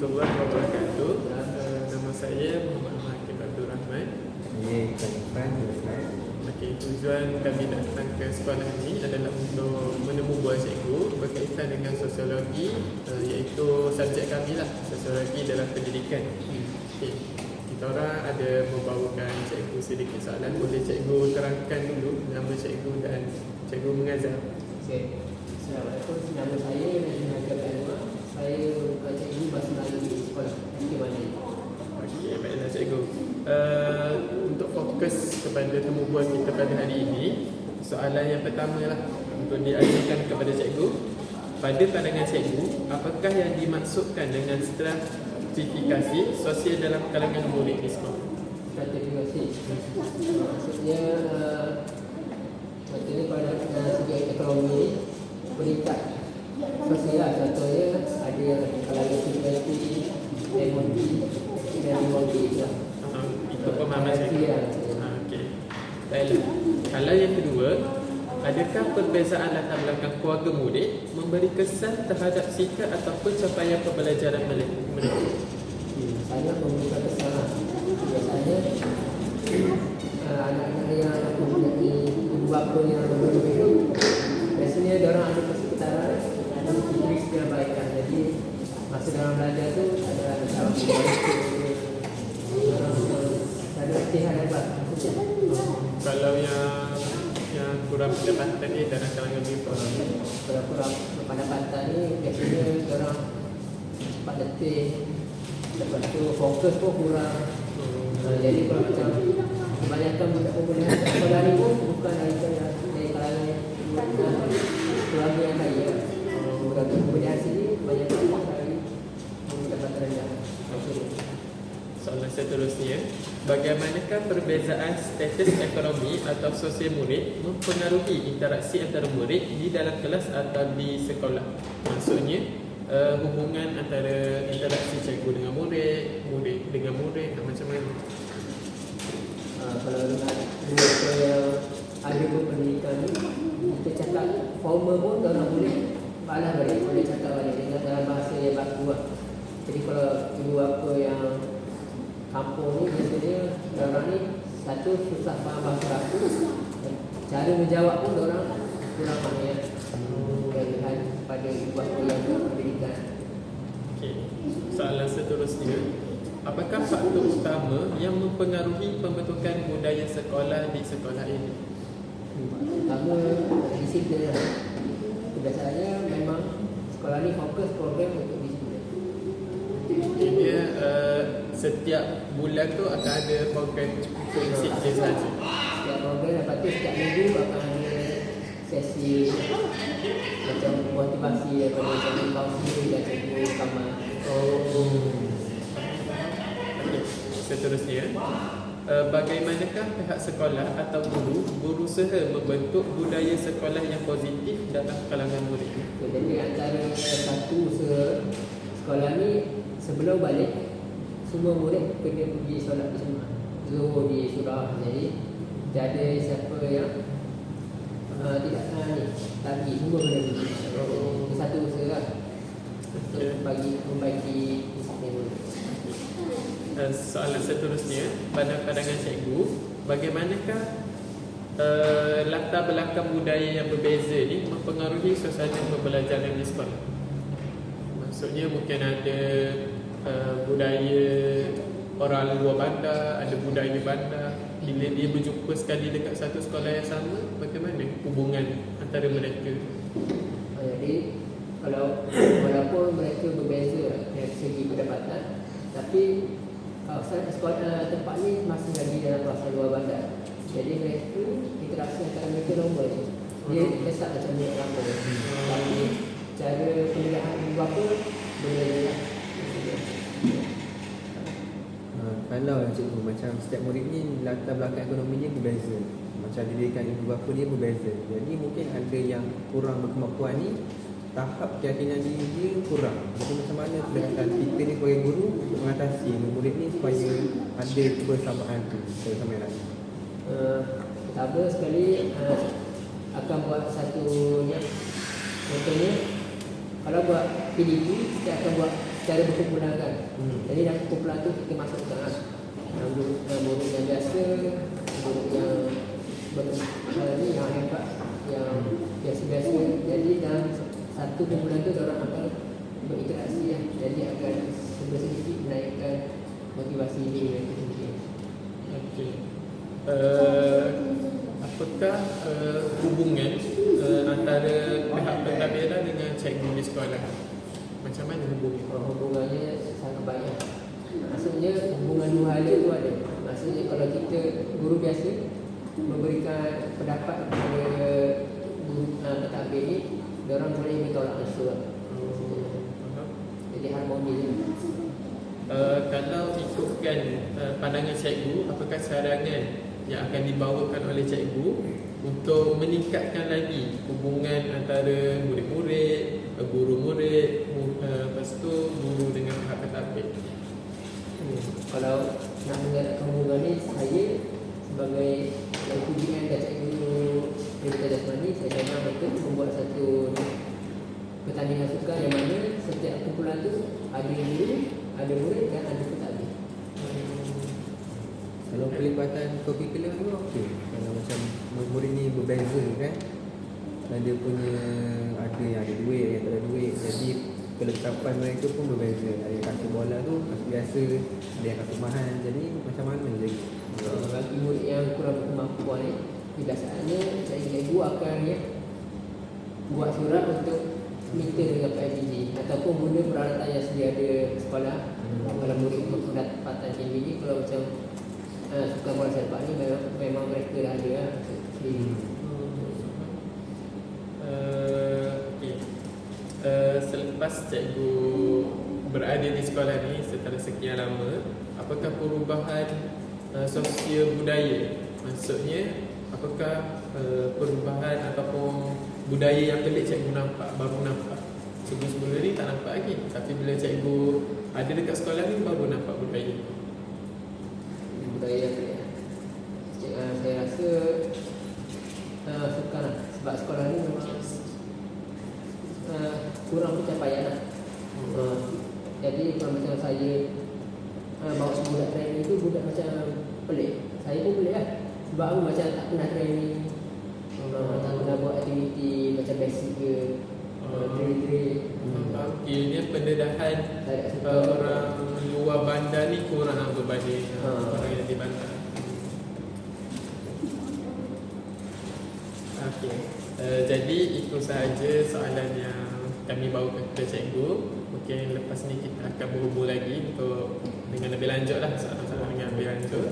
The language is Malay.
warahmatullahi wabarakatuh. Nama saya Muhammad Hakim Abdul Rahman. Saya Ikan Irfan. Okey, tujuan kami datang ke sekolah ini adalah untuk menemu buah cikgu berkaitan dengan sosiologi, iaitu subjek kami lah, sosiologi dalam pendidikan. Okey, kita orang ada membawakan cikgu sedikit soalan. Boleh cikgu terangkan dulu nama cikgu dan cikgu mengajar? Okey. Assalamualaikum. Nama saya Najib Hakim Anwar. Saya cikgu bahasa Melayu di sekolah di mana? Okey, baiklah cikgu. Untuk fokus kepada temu bual kita pada hari ini, soalan yang pertama lah untuk diajukan kepada cikgu. Pada pandangan cikgu, apakah yang dimaksudkan dengan stratifikasi sosial dalam kalangan murid di sekolah? Stratifikasi. Maksudnya pada segi ekonomi peringkat sosial, contohnya ada kalangan sosialiti, ekonomi dan ekonomi lah. Itu pemahaman cikgu. Okey. Baiklah. Kalau yang kedua, adakah perbezaan latar belakang keluarga murid memberi kesan terhadap sikap atau pencapaian pembelajaran mereka? Saya memberikan kesan. Biasanya anak-anak yang mempunyai ibu bapa yang berbeza, biasanya diorang ada persekitaran, ada fikir kebaikan. Jadi masa dalam belajar tu ada salah ada latihan hebat. Kalau yang kurang pendapatan ni dalam kalangan mereka, Kalau kurang pendapatan ni biasanya diorang cepat letih, lepas tu fokus pun kurang. Jadi kalau macam kebanyakan budak-budak sekolah ni pun bukan dari kalangan keluarga yang kaya. Budak-budak sini kebanyakan dari pendapatan rendah. soalan seterusnya, bagaimanakah perbezaan status ekonomi atau sosial murid mempengaruhi interaksi antara murid di dalam kelas atau di sekolah? Maksudnya, hubungan antara interaksi cikgu dengan murid, murid dengan murid, macam mana? Kalau dengan mereka yang ada berpendidikan ni, kita cakap formal pun orang boleh cakap balik dengan dalam bahasa yang baku lah. Jadi kalau ibu bapa yang kampung ni, biasanya orang ni satu susah faham bahasa baku, cara menjawab pun orang kurang pandai lihat pada ibu bapa yang berpendidikan. Okey. Soalan seterusnya, apakah faktor utama yang mempengaruhi pembentukan budaya sekolah di sekolah ini? Pertama, disiplin lah. Biasanya memang sekolah ni fokus program untuk disiplin. Dia setiap bulan tu akan ada program untuk disiplin saja. Setiap program, lepas tu setiap minggu akan ada sesi macam motivasi daripada cikgu kaunseling dan cikgu kamar. Seterusnya, bagaimanakah pihak sekolah atau guru berusaha membentuk budaya sekolah yang positif dalam kalangan murid? Jadi antara satu usaha sekolah ni, sebelum balik semua murid kena pergi solat berjemaah Zuhur di surau. Jadi tiada siapa yang tidak tak pergi, semua kena pergi. Itu satu usaha lah untuk membaiki disiplin murid. Soalan seterusnya, pada pandangan cikgu, bagaimanakah latar belakang budaya yang berbeza ni mempengaruhi suasana pembelajaran di sekolah? Maksudnya mungkin ada budaya orang luar bandar, ada budaya bandar. Bila dia berjumpa sekali dekat satu sekolah yang sama, bagaimana hubungan antara mereka? Jadi kalau walaupun mereka berbeza dari segi pendapatan, tapi kawasan sekolah tempat ni masih lagi dalam kawasan luar bandar. Jadi mereka interaksi antara mereka normal je. Dia kesan macam ni kampung. Tapi cara pendidikan ibu bapa berbeza. Kalau cikgu macam setiap murid ni latar belakang ekonominya berbeza, macam didikan ibu bapa dia berbeza. Jadi mungkin ada yang kurang berkemampuan ni, tahap keyakinan diri dia kurang. Jadi macam mana pendekatan kita ni sebagai guru untuk mengatasi murid ni supaya ada kebersamaan tu sama yang lain? Pertama sekali akan buat satu contohnya, kalau buat PDP kita akan buat cara berkumpulan kan. Jadi dalam kumpulan tu kita masukkan lah murid yang biasa, murid yang ni yang hebat, yang biasa-biasa. Jadi dalam satu kumpulan tu orang akan berinteraksi lah. Jadi akan sedikit menaikkan motivasi ini mereka sendiri. Okey. Apakah hubungan antara pihak pentadbiran dengan cikgu di sekolah? Macam mana hubungan? Hubungannya sangat baik. Maksudnya hubungan dua hala tu ada. Maksudnya kalau kita guru biasa memberikan pendapat kepada guru pentadbir ni, diorang boleh bertolak ansur. Jadi harmoni je. Kalau ikutkan pandangan cikgu, apakah sarangan yang akan dibawakan oleh cikgu untuk meningkatkan lagi hubungan antara murid-murid, guru-murid, lepas tu guru dengan pihak pentadbir? Kalau nak menggerakkan hubungan ni, saya sebagai yang ujian dan cikgu Dr. Jasmani, saya memang betul membuat satu pertandingan sukan yang mana setiap kumpulan tu ada guru, ada murid dan ada pentadbir. Kalau pelibatan curriculum tu okey. Kalau macam murid ni berbeza kan, dan dia punya ada yang ada duit, yang tak ada duit, jadi kelengkapan mereka pun berbeza. Ada yang kasut bola tu kasut biasa, ada yang kasut mahal. Jadi macam mana jadi? Bagi murid yang kurang berkemampuan ni, biasanya cikgu akan buat surat untuk minta dengan PIBG ataupun guna peralatan yang sedia ada sekolah. Kalau murid pendapatan tinggi ni, kalau macam sukan bola sepak ni memang mereka dah ada lah. Okey. Selepas cikgu berada di sekolah ni setelah sekian lama, apakah perubahan sosial budaya? Maksudnya apakah perubahan ataupun budaya yang pelik cikgu nampak, baru nampak? Sebelum-sebelum ni tak nampak lagi, tapi bila cikgu ada dekat sekolah ni baru nampak budaya. Budaya ni saya rasa suka lah. Sebab sekolah ni memang kurang pencapaian lah. Jadi kalau macam saya bawa budak training tu, budak macam pelik. Saya pun pelik lah. Sebab aku macam tak pernah training, tak pernah buat aktiviti macam basic ke, drill. Ini pendedahan orang luar bandar ni kurang berbanding orang yang di bandar. Okey. Jadi itu sahaja soalan yang kami bawa ke cikgu. Mungkin lepas ni kita akan berhubung lagi untuk dengan lebih lanjut lah, soalan-soalan dengan lebih lanjut.